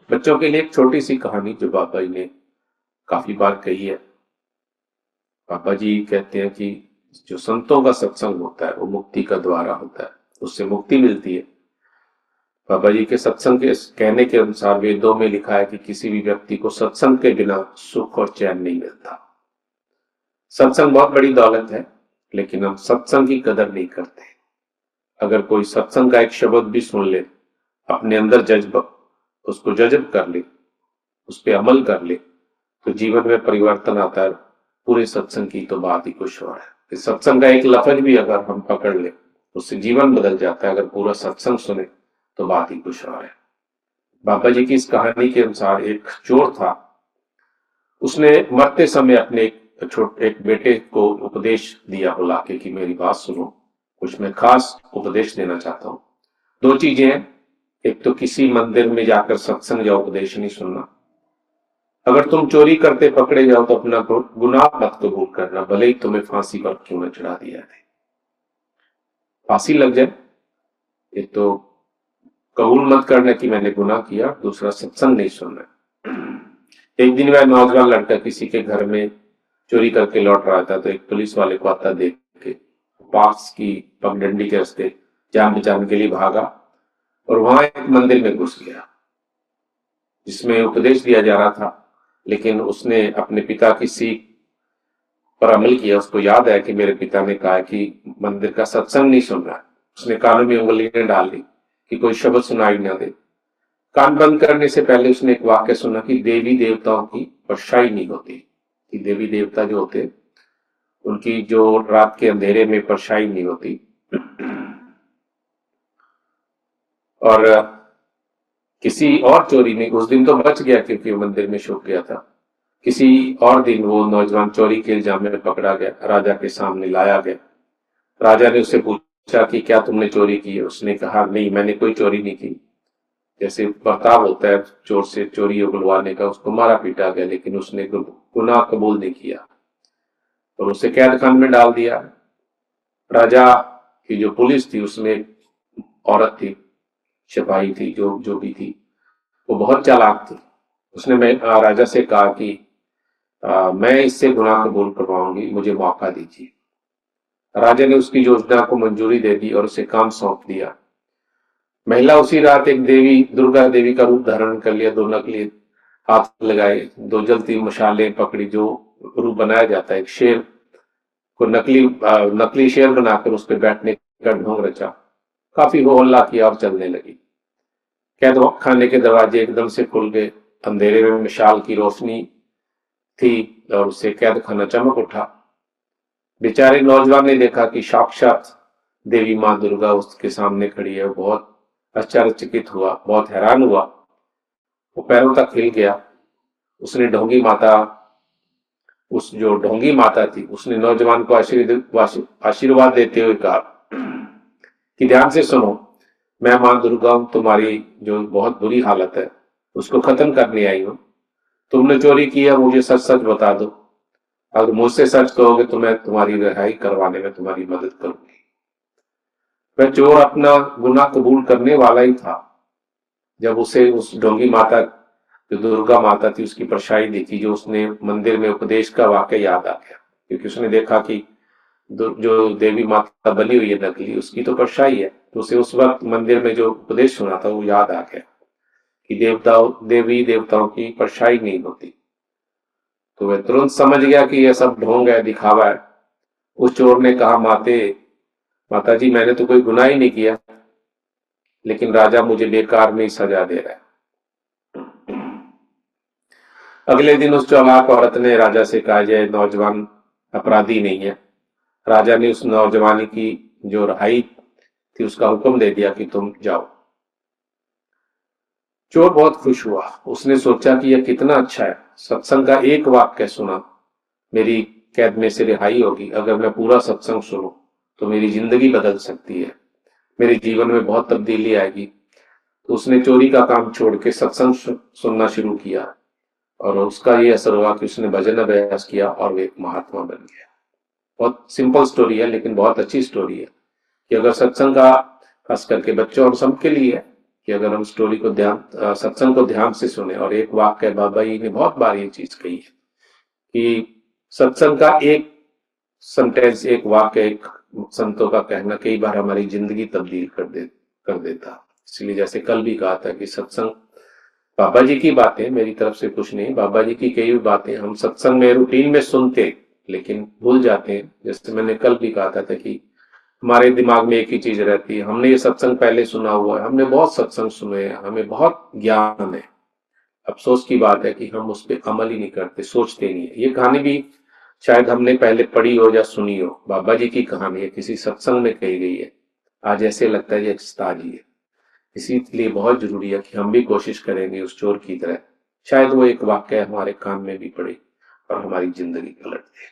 बच्चों के लिए एक छोटी सी कहानी जो बाबा जी ने काफी बार कही है। बाबा जी कहते हैं कि जो संतों का सत्संग होता है वो मुक्ति का द्वारा होता है, उससे मुक्ति मिलती है। बाबा जी के सत्संग के कहने के अनुसार वेदों में लिखा है कि किसी भी व्यक्ति को सत्संग के बिना सुख और चैन नहीं मिलता। सत्संग बहुत बड़ी दौलत है, लेकिन हम सत्संग की कदर नहीं करते। अगर कोई सत्संग का एक शब्द भी सुन ले, अपने अंदर जज्ब उसको जज्ब कर ले, उस पर अमल कर ले, तो जीवन में परिवर्तन आता है। पूरे सत्संग की तो बात ही कुछ और है। इस सत्संग का एक लफ्ज भी अगर हम पकड़ ले, उससे जीवन बदल जाता है। अगर पूरा सत्संग सुने तो बात ही कुछ और है। बाबा जी की इस कहानी के अनुसार एक चोर था। उसने मरते समय अपने एक बेटे को उपदेश दिया बुला के कि मेरी बात सुनो, कुछ मैं खास उपदेश देना चाहता हूं। दो चीजें हैं, एक तो किसी मंदिर में जाकर सत्संग या उपदेश नहीं सुनना। अगर तुम चोरी करते पकड़े जाओ तो अपना गुनाह मत कबूल करना, भले ही तुम्हें फांसी पर क्यों न चढ़ा दिया जाए। फांसी लग जाए, एक तो कबूल मत करना कि मैंने गुनाह किया, दूसरा सत्संग नहीं सुनना। एक दिन वह नौजवान लड़का किसी के घर में चोरी करके लौट रहा था, तो एक पुलिस वाले को आता देख के पास की पगडंडी के रास्ते जान बचाने के लिए भागा और वहां एक मंदिर में घुस गया जिसमें उपदेश दिया जा रहा था। लेकिन उसने अपने पिता की सीख पर अमल किया। उसको याद है कि मेरे पिता ने कहा कि मंदिर का सत्संग नहीं सुनना। उसने कानों में उंगलियां डाल दी कि कोई शब्द सुनाई ना दे। कान बंद करने से पहले उसने एक वाक्य सुना कि देवी देवताओं की परछाई नहीं होती, कि देवी देवता जो होते उनकी जो रात के अंधेरे में परछाई नहीं होती। और किसी और चोरी में उस दिन तो बच गया क्योंकि वो मंदिर में छुप गया था। किसी और दिन वो नौजवान चोरी के इल्जाम में पकड़ा गया, राजा के सामने लाया गया। राजा ने उससे पूछा कि क्या तुमने चोरी की है? उसने कहा नहीं, मैंने कोई चोरी नहीं की। जैसे बर्ताव होता है चोर से चोरी उगलवाने का, उसको मारा पीटा गया, लेकिन उसने गुनाह कबूल नहीं किया और उसे कैद खाने में डाल दिया। राजा की जो पुलिस थी उसमें एक औरत थी, सिपाही थी, जो जो भी थी, वो बहुत चालाक थी। उसने राजा से कहा कि मैं इससे गुनाह कबूल करवाऊंगी, मुझे मौका दीजिए। राजा ने उसकी योजना को मंजूरी दे दी और उसे काम सौंप दिया। महिला उसी रात एक देवी, दुर्गा देवी का रूप धारण कर लिया। दो नकली हाथ लगाए, दो जलती मशालें पकड़ी, जो रूप बनाया जाता है एक शेर को, नकली शेर बनाकर उस पर बैठने का ढोंग रचा। काफी हो हल्ला किया और चलने लगी। कैद खाने के दरवाजे एकदम से खुल गए। अंधेरे में मशाल की रोशनी थी और उससे कैद खाना चमक उठा। बेचारे नौजवान ने देखा कि साक्षात देवी मां दुर्गा उसके सामने खड़ी है। वो बहुत आश्चर्यचकित हुआ, बहुत हैरान हुआ। वो पैरों तक हिल गया। उसने ढोंगी माता, उस जो ढोंगी माता थी, उसने नौजवान को आशीर्वाद देते हुए कहा कि ध्यान से सुनो, मैं मां दुर्गा हूं, तुम्हारी जो बहुत बुरी हालत है उसको खत्म करने आई हूं। तुमने चोरी किया, मुझे सच सच बता दो। अगर मुझसे सच कहोगे तो मैं तुम्हारी रिहाई करवाने में तुम्हारी मदद करूंगी। वह चोर अपना गुनाह कबूल करने वाला ही था जब उसे उस ढोंगी माता, जो दुर्गा माता थी, उसकी परछाई दिखी, जो उसने मंदिर में उपदेश का वाक्य याद आ गया। क्योंकि उसने देखा कि जो देवी माता बनी हुई है नकली, उसकी तो परछाई है। तो उसे उस वक्त मंदिर में जो उपदेश सुना था वो याद आ गया कि देवी देवताओं की परछाई नहीं होती। तो वह तुरंत समझ गया कि यह सब ढोंग है, दिखावा है। उस चोर ने कहा, माता जी, मैंने तो कोई गुनाह ही नहीं किया, लेकिन राजा मुझे बेकार में ही सजा दे रहा है। अगले दिन उस चालाक औरत ने राजा से कहा, यह नौजवान अपराधी नहीं है। राजा ने उस नौजवानी की जो रिहाई थी उसका हुक्म दे दिया कि तुम जाओ। चोर बहुत खुश हुआ। उसने सोचा कि यह कितना अच्छा है, सत्संग का एक वाक्य सुना, मेरी कैद में से रिहाई होगी। अगर मैं पूरा सत्संग सुनूं तो मेरी जिंदगी बदल सकती है, मेरे जीवन में बहुत तब्दीली आएगी। तो उसने चोरी का काम छोड़ के सत्संग सुनना शुरू किया और उसका ये असर हुआ कि उसने भजन अभ्यास किया और वो एक महात्मा बन गया। बहुत सिंपल स्टोरी है, लेकिन बहुत अच्छी स्टोरी है कि अगर सत्संग का खास करके बच्चों और सबके लिए है कि अगर हम स्टोरी को सत्संग को ध्यान से सुने, और एक वाक्य बाबा जी ने बहुत बार ये चीज कही है कि सत्संग का एक सेंटेंस, एक वाक्य, एक संतों का कहना कई बार हमारी जिंदगी तब्दील कर देता। इसलिए जैसे कल भी कहा था कि सत्संग बाबा जी की बातें, मेरी तरफ से कुछ नहीं, बाबा जी की कई बातें हम सत्संग में रूटीन में सुनते लेकिन भूल जाते हैं। जैसे मैंने कल भी कहा था कि हमारे दिमाग में एक ही चीज रहती है, हमने ये सत्संग पहले सुना हुआ है, हमने बहुत सत्संग सुने हैं, हमें बहुत ज्ञान है, अफसोस की बात है कि हम उस पर अमल ही नहीं करते, सोचते नहीं है। ये कहानी भी शायद हमने पहले पढ़ी हो या सुनी हो, बाबा जी की कहानी है, किसी सत्संग में कही गई है, आज ऐसे लगता है ये ताजी है। इसीलिए बहुत जरूरी है कि हम भी कोशिश करेंगे उस चोर की तरह, शायद वो एक वाक्य हमारे कान में भी पड़े और हमारी जिंदगी पलट दे।